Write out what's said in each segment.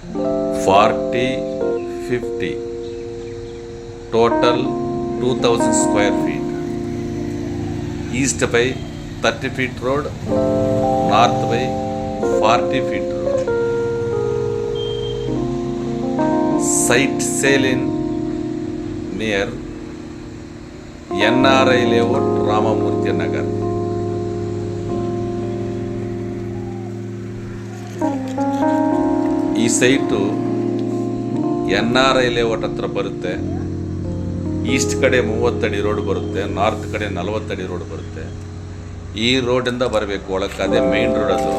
40, 50, total 2000 square feet. East by 30 feet road, north by 40 feet road. Site sale in near NRI layout, Ramamurthy Nagar. ಈ site NRI layout ಹತ್ರ ಬರುತ್ತೆ. East ಕಡೆ 30 ಅಡಿ road ಬರುತ್ತೆ, north ಕಡೆ 40 ಅಡಿ road ಬರುತ್ತೆ. ಈ ರೋಡಿಂದ ಬರಬೇಕು ಒಳಕ್ಕೆ, ಅದೇ ಮೇನ್ ರೋಡ್ ಅದು.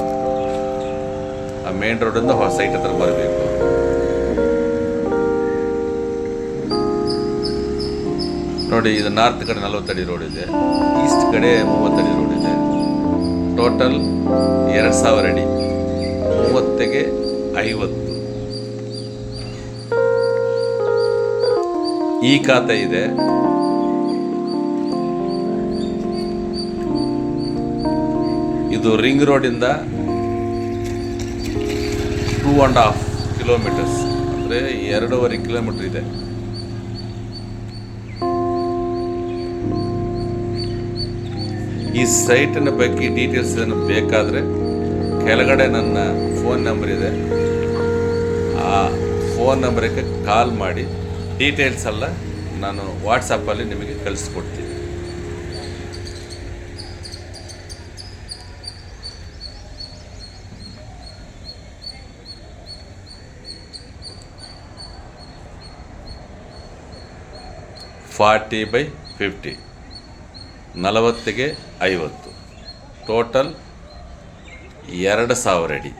ಆ ಮೇನ್ ರೋಡಿಂದ ಸೈಟ್ ಹತ್ರ ಬರಬೇಕು. ನೋಡಿ, ಇದು ನಾರ್ತ್ ಕಡೆ 40 ಅಡಿ ರೋಡ್ ಇದೆ, ಈಸ್ಟ್ ಕಡೆ 30 ಅಡಿ ರೋಡ್ ಇದೆ. ಟೋಟಲ್ 2000 ಅಡಿ, 30ಗೆ 50. ಈ ಖಾತೆ ಇದೆ. ಇದು ರಿಂಗ್ ರೋಡಿಂದ 2.5 ಕಿಲೋಮೀಟರ್ಸ್, ಅಂದರೆ 2.5 ಕಿಲೋಮೀಟರ್ ಇದೆ. ಈ ಸೈಟಿನ ಬಗ್ಗೆ ಡೀಟೇಲ್ಸ್ ಏನು ಬೇಕಾದರೆ ಕೆಳಗಡೆ ನನ್ನ ಫೋನ್ ನಂಬರ್ ಇದೆ, ಆ ಫೋನ್ ನಂಬರಿಗೆ ಕಾಲ್ ಮಾಡಿ ಡೀಟೇಲ್ಸ್ ಎಲ್ಲ ನಾನು ವಾಟ್ಸಪ್ಪಲ್ಲಿ ನಿಮಗೆ ಕಳಿಸ್ಕೊಡ್ತೀನಿ. (40 by 50), 40ಗೆ 50, ಟೋಟಲ್ 2000 ಅಡಿ.